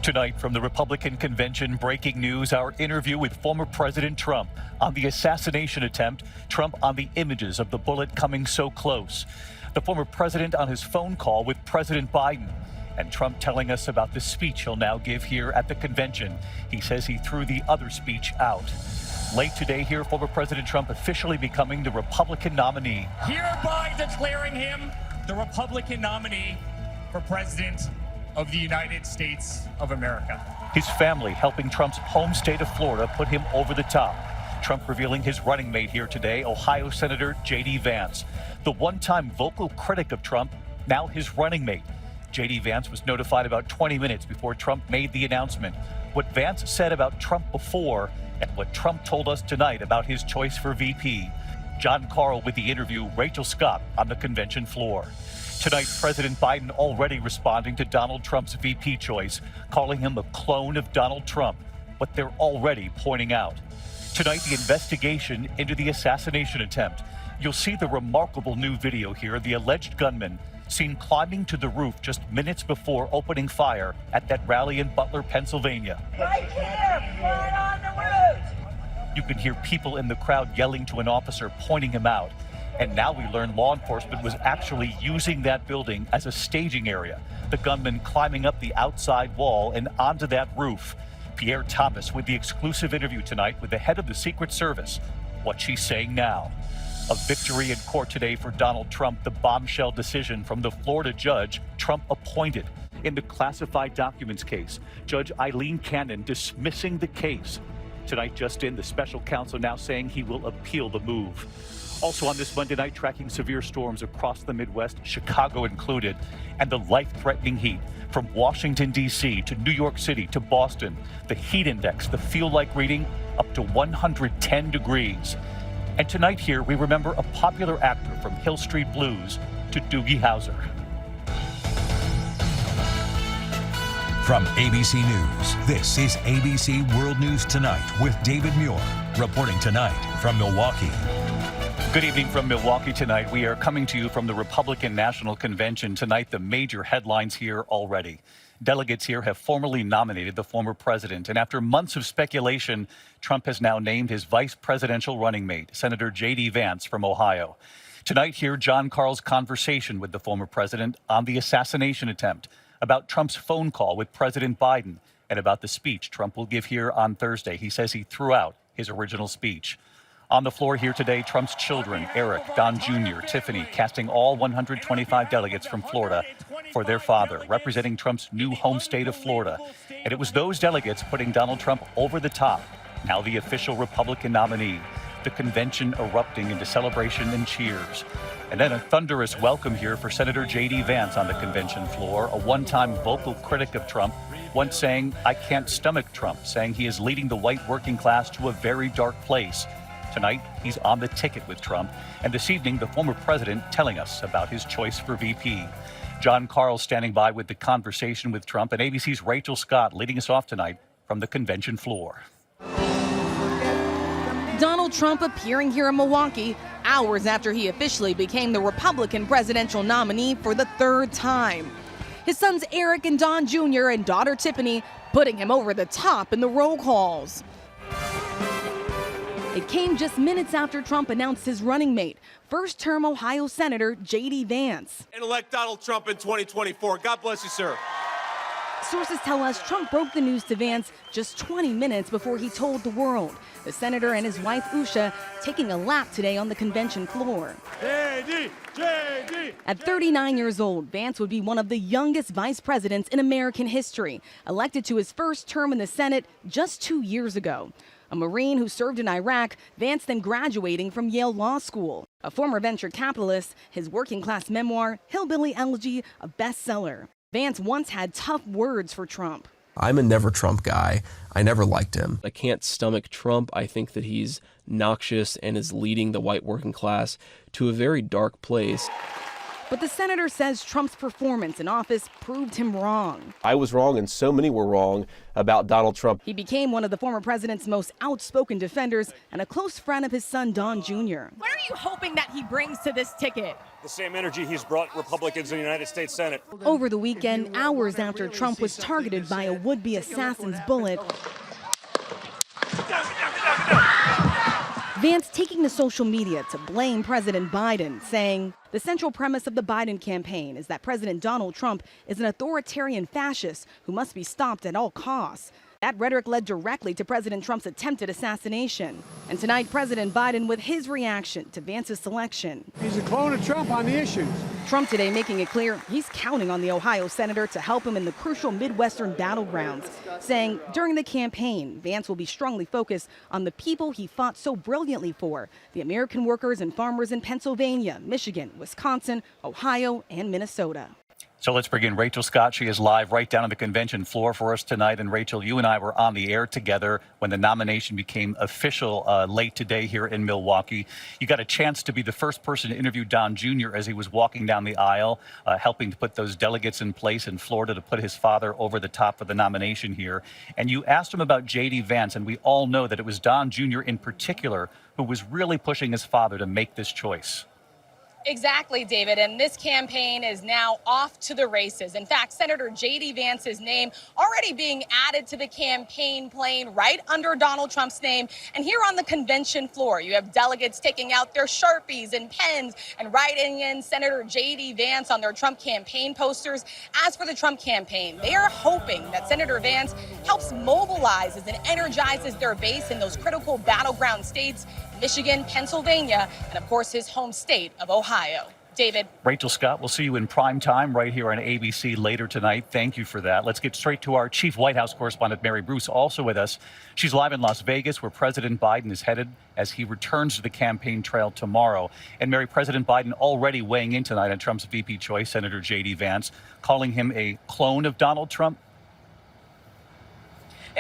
Tonight from the Republican convention, breaking news, our interview with former President Trump on the assassination attempt, Trump on the images of the bullet coming so close, the former president on his phone call with President Biden, and Trump telling us about the speech he'll now give here at the convention. He says he threw the other speech out. Late today here, former President Trump officially becoming the Republican nominee. Hereby declaring him the Republican nominee for President of the United States of America. His family helping Trump's home state of Florida put him over the top. Trump revealing his running mate here today, Ohio Senator J.D. Vance. The one-time vocal critic of Trump, now his running mate. J.D. Vance was notified about 20 minutes before Trump made the announcement. What Vance said about Trump before and what Trump told us tonight about his choice for VP. Karl with the interview, Rachel Scott on the convention floor. Tonight, President Biden already responding to Donald Trump's VP choice, calling him a clone of Donald Trump, what they're already pointing out. Tonight, the investigation into the assassination attempt. You'll see the remarkable new video here, the alleged gunman seen climbing to the roof just minutes before opening fire at that rally in Butler, Pennsylvania. Right here, right on the roof. You can hear people in the crowd yelling to an officer, pointing him out. And now we learn law enforcement was actually using that building as a staging area. The gunman climbing up the outside wall and onto that roof. Pierre Thomas with the exclusive interview tonight with the head of the Secret Service. What she's saying now. A victory in court today for Donald Trump, the bombshell decision from the Florida judge Trump appointed in the classified documents case. Judge Eileen Cannon dismissing the case. Tonight, just in, the special counsel now saying he will appeal the move. Also on this Monday night, tracking severe storms across the Midwest, Chicago included, and the life-threatening heat from Washington, D.C. to New York City to Boston. The heat index, the feel-like reading, up to 110 degrees. And tonight here, we remember a popular actor from Hill Street Blues to Doogie Howser. From ABC News, this is ABC World News Tonight with David Muir, reporting tonight from Milwaukee. Good evening from Milwaukee tonight. We are coming to you from the Republican National Convention. Tonight, the major headlines here already. Delegates here have formally nominated the former president. And after months of speculation, Trump has now named his vice presidential running mate, Senator J.D. Vance from Ohio. Tonight here, Karl's conversation with the former president on the assassination attempt, about Trump's phone call with President Biden, and about the speech Trump will give here on Thursday. He says he threw out his original speech. On the floor here today, Trump's children, Eric, Don Jr., Tiffany, casting all 125 delegates from Florida for their father, representing Trump's new home state of Florida. And it was those delegates putting Donald Trump over the top, now the official Republican nominee. The convention erupting into celebration and cheers. And then a thunderous welcome here for Senator J.D. Vance on the convention floor, a one-time vocal critic of Trump, once saying, "I can't stomach Trump," saying he is leading the white working class to a very dark place. Tonight, he's on the ticket with Trump. And this evening, the former president telling us about his choice for VP. Karl standing by with the conversation with Trump, and ABC's Rachel Scott leading us off tonight from the convention floor. Donald Trump appearing here in Milwaukee hours after he officially became the Republican presidential nominee for the third time. His sons Eric and Don Jr. and daughter Tiffany putting him over the top in the roll calls. It came just minutes after Trump announced his running mate, first-term Ohio Senator J.D. Vance. And elect Donald Trump in 2024. God bless you, sir. Sources tell us Trump broke the news to Vance just 20 minutes before he told the world. The senator and his wife, Usha, taking a lap today on the convention floor. J.D. J.D. At 39 years old, Vance would be one of the youngest vice presidents in American history, elected to his first term in the Senate just 2 years ago. A Marine who served in Iraq, Vance then graduating from Yale Law School. A former venture capitalist, his working-class memoir, Hillbilly Elegy, a bestseller. Vance once had tough words for Trump. I'm a never Trump guy. I never liked him. I can't stomach Trump. I think that he's noxious and is leading the white working class to a very dark place. But the senator says Trump's performance in office proved him wrong. I was wrong, and so many were wrong about Donald Trump. He became one of the former president's most outspoken defenders and a close friend of his son, Don Jr. What are you hoping that he brings to this ticket? The same energy he's brought Republicans in the United States Senate. Over the weekend, hours after Trump was targeted by a would-be assassin's bullet, Vance taking to social media to blame President Biden, saying the central premise of the Biden campaign is that President Donald Trump is an authoritarian fascist who must be stopped at all costs. That rhetoric led directly to President Trump's attempted assassination. And tonight, President Biden with his reaction to Vance's selection. He's a clone of Trump on the issues. Trump today making it clear he's counting on the Ohio senator to help him in the crucial Midwestern battlegrounds, saying during the campaign, Vance will be strongly focused on the people he fought so brilliantly for, the American workers and farmers in Pennsylvania, Michigan, Wisconsin, Ohio, and Minnesota. So let's bring in Rachel Scott. She is live right down on the convention floor for us tonight. And Rachel, you and I were on the air together when the nomination became official late today here in Milwaukee. You got a chance to be the first person to interview Don Jr. as he was walking down the aisle, helping to put those delegates in place in Florida to put his father over the top for the nomination here. And you asked him about J.D. Vance, and we all know that it was Don Jr. in particular who was really pushing his father to make this choice. Exactly, David. And this campaign is now off to the races. In fact, Senator J.D. Vance's name already being added to the campaign plane right under Donald Trump's name. And here on the convention floor, you have delegates taking out their Sharpies and pens and writing in Senator J.D. Vance on their Trump campaign posters. As for the Trump campaign, they are hoping that Senator Vance helps mobilizes and energizes their base in those critical battleground states, Michigan, Pennsylvania, and of course his home state of Ohio. David. Rachel Scott, we'll see you in prime time right here on ABC later tonight. Thank you for that. Let's get straight to our chief White House correspondent, Mary Bruce, also with us. She's live in Las Vegas, where President Biden is headed as he returns to the campaign trail tomorrow. And Mary, President Biden already weighing in tonight on Trump's VP choice, Senator J.D. Vance, calling him a clone of Donald Trump.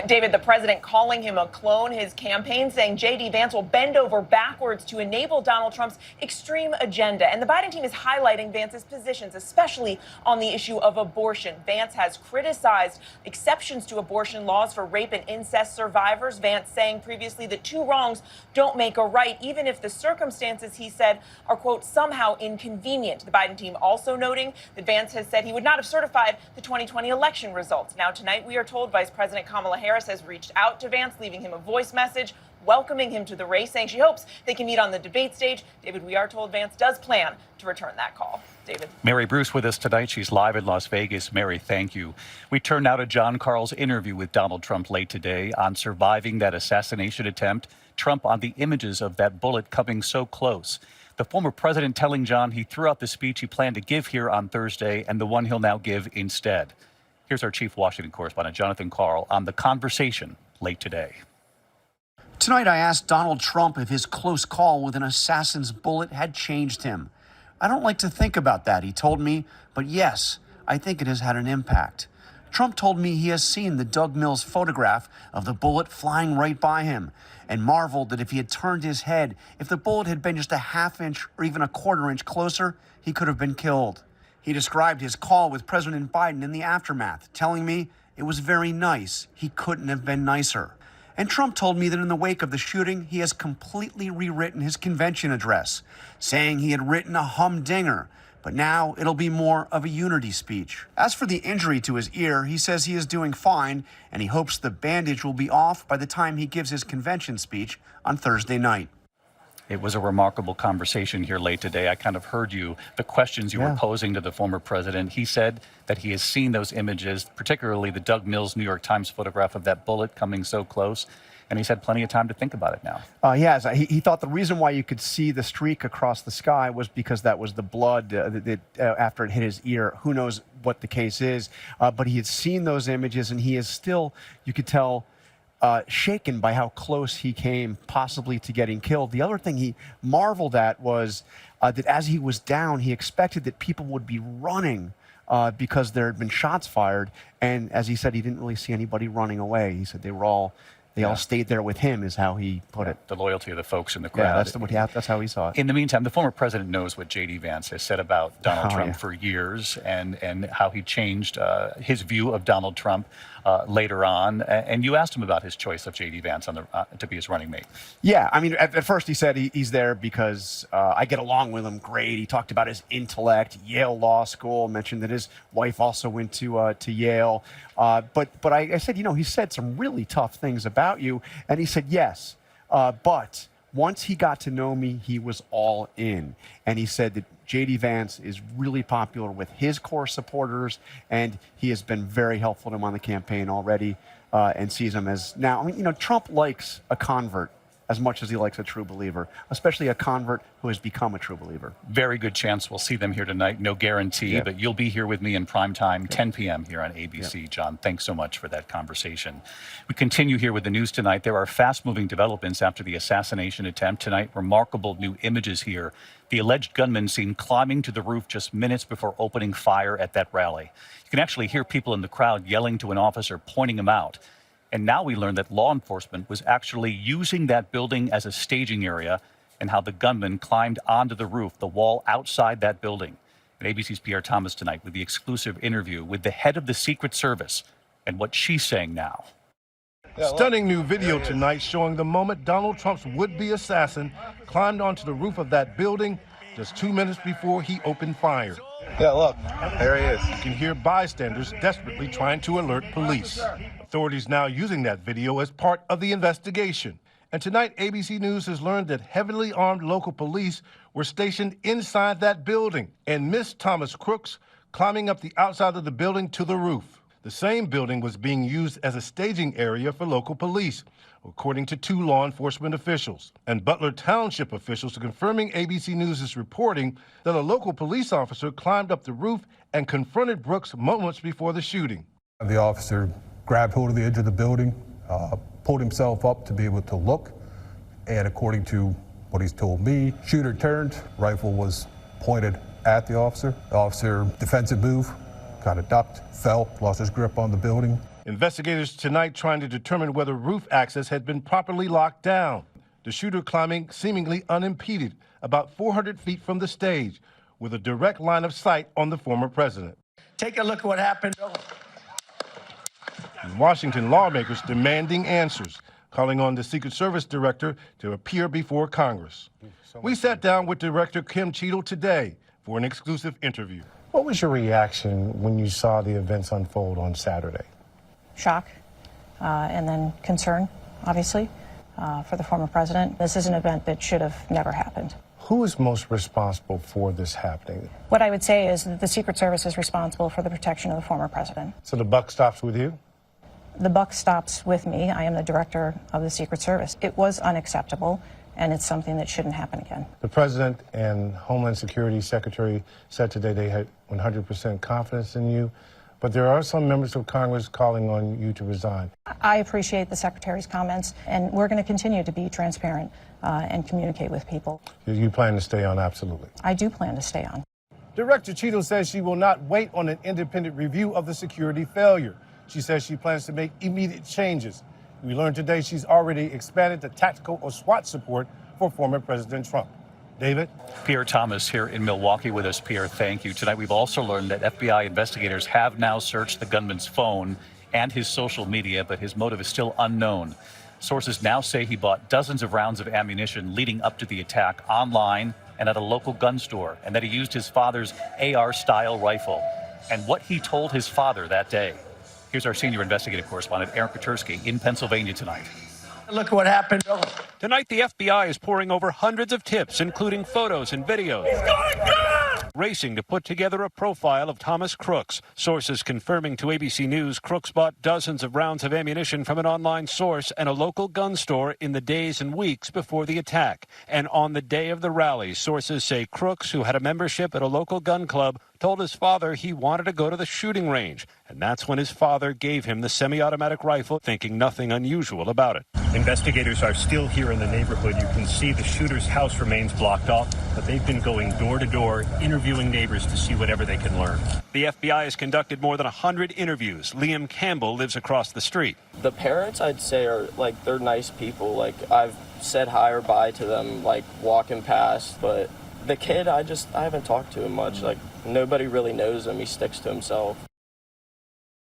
David, the president calling him a clone, his campaign saying J.D. Vance will bend over backwards to enable Donald Trump's extreme agenda. And the Biden team is highlighting Vance's positions, especially on the issue of abortion. Vance has criticized exceptions to abortion laws for rape and incest survivors. Vance saying previously that two wrongs don't make a right, even if the circumstances, he said, are, quote, somehow inconvenient. The Biden team also noting that Vance has said he would not have certified the 2020 election results. Now, tonight, we are told Vice President Kamala Harris has reached out to Vance, leaving him a voice message, welcoming him to the race, saying she hopes they can meet on the debate stage. David, we are told Vance does plan to return that call. David. Mary Bruce with us tonight. She's live in Las Vegas. Mary, thank you. We turn now to John Karl's interview with Donald Trump late today on surviving that assassination attempt. Trump on the images of that bullet coming so close. The former president telling John he threw out the speech he planned to give here on Thursday and the one he'll now give instead. Here's our chief Washington correspondent, Jonathan Karl, on the conversation late today. Tonight, I asked Donald Trump if his close call with an assassin's bullet had changed him. I don't like to think about that, he told me, but yes, I think it has had an impact. Trump told me he has seen the Doug Mills photograph of the bullet flying right by him and marveled that if he had turned his head, if the bullet had been just a half inch or even a quarter inch closer, he could have been killed. He described his call with President Biden in the aftermath, telling me it was very nice. He couldn't have been nicer. And Trump told me that in the wake of the shooting, he has completely rewritten his convention address, saying he had written a humdinger, but now it'll be more of a unity speech. As for the injury to his ear, he says he is doing fine, and he hopes the bandage will be off by the time he gives his convention speech on Thursday night. It was a remarkable conversation here late today. I kind of heard you, the questions you were posing to the former president. He said that he has seen those images, particularly the Doug Mills New York Times photograph of that bullet coming so close. And he's had plenty of time to think about it now. He has. He thought the reason why you could see the streak across the sky was because that was the blood after it hit his ear. Who knows what the case is. But he had seen those images, and he is still, you could tell, shaken by how close he came possibly to getting killed. The other thing he marveled at was that as he was down, he expected that people would be running because there had been shots fired. And as he said, he didn't really see anybody running away. He said they were all They all stayed there with him, is how he put it. The loyalty of the folks in the crowd. Yeah, that's how he saw it. In the meantime, the former president knows what J.D. Vance has said about Donald Trump for years, and how he changed his view of Donald Trump later on. And you asked him about his choice of J.D. Vance to be his running mate. Yeah, I mean, at first he said he's there because I get along with him great. He talked about his intellect, Yale Law School, mentioned that his wife also went to Yale. But I said, he said some really tough things about you. And he said, yes, but once he got to know me, he was all in. And he said that J.D. Vance is really popular with his core supporters, and he has been very helpful to him on the campaign already, and sees him as now. I mean, Trump likes a convert as much as he likes a true believer, especially a convert who has become a true believer. Very good chance we'll see them here tonight. No guarantee, but you'll be here with me in prime time, 10 p.m. here on ABC. John, thanks so much for that conversation. We continue here with the news tonight. There are fast-moving developments after the assassination attempt tonight. Remarkable new images here. The alleged gunman seen climbing to the roof just minutes before opening fire at that rally. You can actually hear people in the crowd yelling to an officer, pointing him out. And now we learn that law enforcement was actually using that building as a staging area, and how the gunman climbed onto the roof, the wall outside that building. And ABC's Pierre Thomas tonight with the exclusive interview with the head of the Secret Service and what she's saying now. Stunning new video tonight showing the moment Donald Trump's would-be assassin climbed onto the roof of that building just 2 minutes before he opened fire. Yeah, look, there he is. You can hear bystanders desperately trying to alert police. Authorities now using that video as part of the investigation. And tonight, ABC News has learned that heavily armed local police were stationed inside that building and missed Thomas Crooks climbing up the outside of the building to the roof. The same building was being used as a staging area for local police, according to 2 law enforcement officials. And Butler Township officials are confirming ABC News' reporting that a local police officer climbed up the roof and confronted Brooks moments before the shooting. The officer grabbed hold of the edge of the building, pulled himself up to be able to look, and according to what he's told me, shooter turned, rifle was pointed at the officer. The officer, defensive move, kind of ducked, fell, lost his grip on the building. Investigators tonight trying to determine whether roof access had been properly locked down. The shooter climbing seemingly unimpeded, about 400 feet from the stage, with a direct line of sight on the former president. Take a look at what happened. In Washington, lawmakers demanding answers, calling on the Secret Service director to appear before Congress. We sat down with Director Kim Cheatle today for an exclusive interview. What was your reaction when you saw the events unfold on Saturday? Shock, and then concern, obviously, for the former president. This is an event that should have never happened. Who is most responsible for this happening? What I would say is that the Secret Service is responsible for the protection of the former president. So the buck stops with you? The buck stops with me. I am the director of the Secret Service. It was unacceptable, and it's something that shouldn't happen again. The president and Homeland Security Secretary said today they had 100% confidence in you, but there are some members of Congress calling on you to resign. I appreciate the Secretary's comments, and we're going to continue to be transparent and communicate with people. You plan to stay on, absolutely. I do plan to stay on. Director Cheatle says she will not wait on an independent review of the security failure. She says she plans to make immediate changes. We learned today she's already expanded the tactical or SWAT support for former President Trump. David? Pierre Thomas here in Milwaukee with us. Pierre, thank you. Tonight we've also learned that FBI investigators have now searched the gunman's phone and his social media, but his motive is still unknown. Sources now say he bought dozens of rounds of ammunition leading up to the attack online and at a local gun store, and that he used his father's AR-style rifle, and what he told his father that day. Here's our senior investigative correspondent, Aaron Petersky, in Pennsylvania tonight. Look at what happened. Tonight, the FBI is pouring over hundreds of tips, including photos and videos, racing to put together a profile of Thomas Crooks. Sources confirming to ABC News Crooks bought dozens of rounds of ammunition from an online source and a local gun store in the days and weeks before the attack. And on the day of the rally, sources say Crooks, who had a membership at a local gun club, told his father he wanted to go to the shooting range. And that's when his father gave him the semi-automatic rifle, thinking nothing unusual about it. Investigators are still here in the neighborhood. You can see the shooter's house remains blocked off, but they've been going door to door, interviewing neighbors to see whatever they can learn. The FBI has conducted more than 100 interviews. Liam Campbell lives across the street. The parents, I'd say, are like, they're nice people. Like, I've said hi or bye to them, like, walking past, but the kid, I haven't talked to him much. Like, nobody really knows him. He sticks to himself.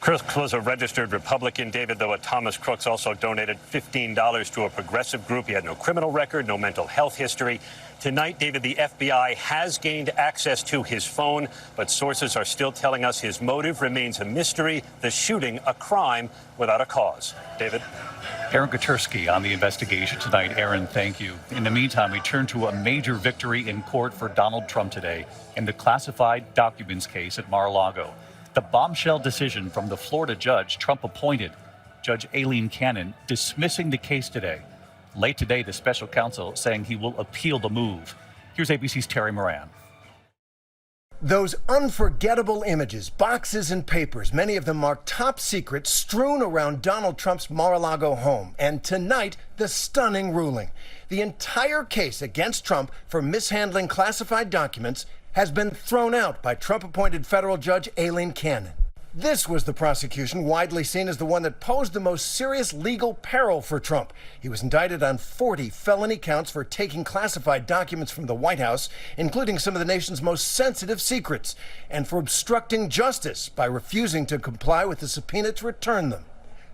Crook was a registered Republican, David, though Thomas Crooks also donated $15 to a progressive group. He had no criminal record, no mental health history. Tonight, David, the FBI has gained access to his phone, but sources are still telling us his motive remains a mystery, the shooting a crime without a cause. David? Aaron Katersky on the investigation tonight. Aaron, thank you. In the meantime, we turn to a major victory in court for Donald Trump today in the classified documents case at Mar-a-Lago. The bombshell decision from the Florida judge Trump appointed, Judge Aileen Cannon, dismissing the case today. Late today, the special counsel saying he will appeal the move. Here's ABC's Terry Moran. Those unforgettable images, boxes and papers, many of them marked top secret, strewn around Donald Trump's Mar-a-Lago home. And tonight, the stunning ruling. The entire case against Trump for mishandling classified documents has been thrown out by Trump-appointed federal judge Aileen Cannon. This was the prosecution widely seen as the one that posed the most serious legal peril for Trump. He was indicted on 40 felony counts for taking classified documents from the White House, including some of the nation's most sensitive secrets, and for obstructing justice by refusing to comply with the subpoena to return them.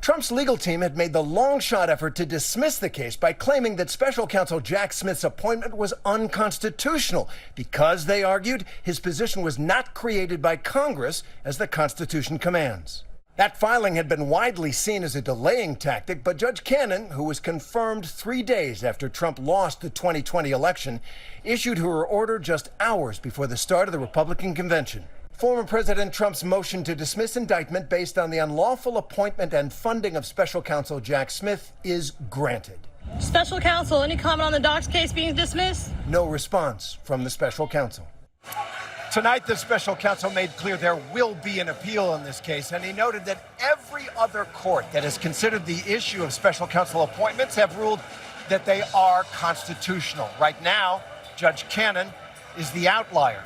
Trump's legal team had made the long-shot effort to dismiss the case by claiming that special counsel Jack Smith's appointment was unconstitutional because, they argued, his position was not created by Congress as the Constitution commands. That filing had been widely seen as a delaying tactic, but Judge Cannon, who was confirmed 3 days after Trump lost the 2020 election, issued her order just hours before the start of the Republican convention. Former President Trump's motion to dismiss indictment based on the unlawful appointment and funding of special counsel Jack Smith is granted. Special counsel, any comment on the Docs case being dismissed? No response from the special counsel. Tonight, the special counsel made clear there will be an appeal in this case, and he noted that every other court that has considered the issue of special counsel appointments have ruled that they are constitutional. Right now, Judge Cannon is the outlier.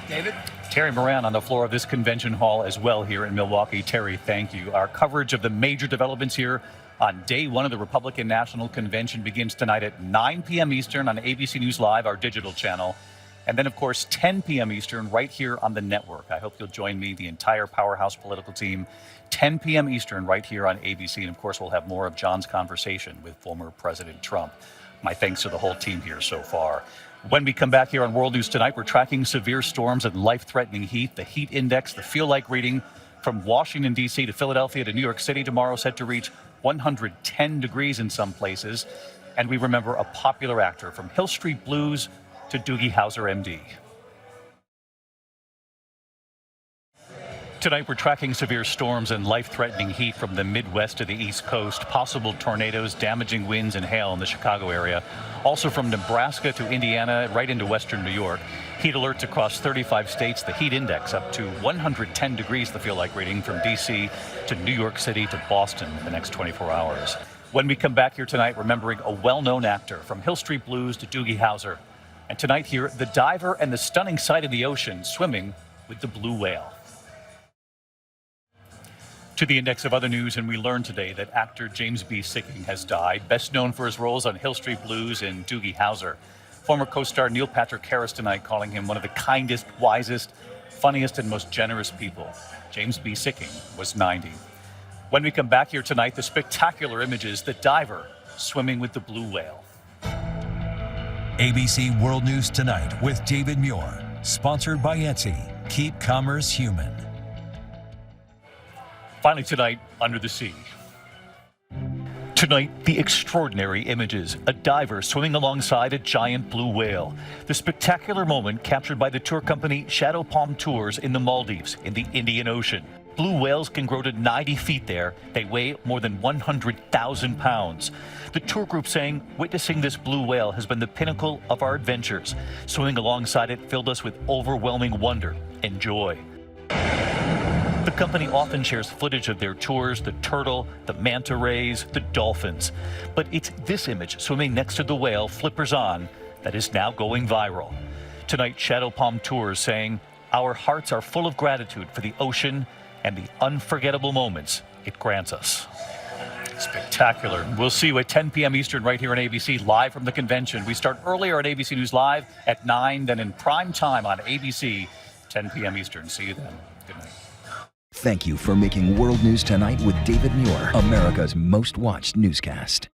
David? Terry Moran on the floor of this convention hall as well here in Milwaukee. Terry, thank you. Our coverage of the major developments here on day one of the Republican National Convention begins tonight at 9 p.m. Eastern on ABC News Live, our digital channel. And then, of course, 10 p.m. Eastern right here on the network. I hope you'll join me, the entire Powerhouse political team, 10 p.m. Eastern right here on ABC. And, of course, we'll have more of John's conversation with former President Trump. My thanks to the whole team here so far. When we come back here on World News Tonight, we're tracking severe storms and life-threatening heat. The heat index, the feel-like reading from Washington, D.C. to Philadelphia to New York City tomorrow set to reach 110 degrees in some places. And we remember a popular actor from Hill Street Blues to Doogie Howser, MD. Tonight, we're tracking severe storms and life-threatening heat from the Midwest to the East Coast, possible tornadoes, damaging winds and hail in the Chicago area. Also from Nebraska to Indiana, right into western New York. Heat alerts across 35 states. The heat index up to 110 degrees, the feel-like reading from D.C. to New York City to Boston in the next 24 hours. When we come back here tonight, remembering a well-known actor from Hill Street Blues to Doogie Howser. And tonight here, the diver and the stunning sight of the ocean swimming with the blue whale. To the index of other news, and we learned today that actor James B. Sikking has died, best known for his roles on Hill Street Blues and Doogie Howser. Former co-star Neil Patrick Harris tonight calling him one of the kindest, wisest, funniest, and most generous people. James B. Sikking was 90. When we come back here tonight, the spectacular images, the diver swimming with the blue whale. ABC World News Tonight with David Muir, sponsored by Etsy. Keep commerce human. Finally tonight, Under the Sea. Tonight, the extraordinary images. A diver swimming alongside a giant blue whale. The spectacular moment captured by the tour company Shadow Palm Tours in the Maldives in the Indian Ocean. Blue whales can grow to 90 feet there. They weigh more than 100,000 pounds. The tour group saying witnessing this blue whale has been the pinnacle of our adventures. Swimming alongside it filled us with overwhelming wonder. enjoy. The company often shares footage of their tours, the turtle, the manta rays, the dolphins. But it's this image swimming next to the whale, flippers on, that is now going viral. Tonight, Shadow Palm Tours saying, our hearts are full of gratitude for the ocean and the unforgettable moments it grants us. Spectacular. We'll see you at 10 p.m. Eastern right here on ABC, live from the convention. We start earlier on ABC News Live at 9, then in prime time on ABC, 10 p.m. Eastern. See you then. Good night. Thank you for making World News Tonight with David Muir, America's most watched newscast.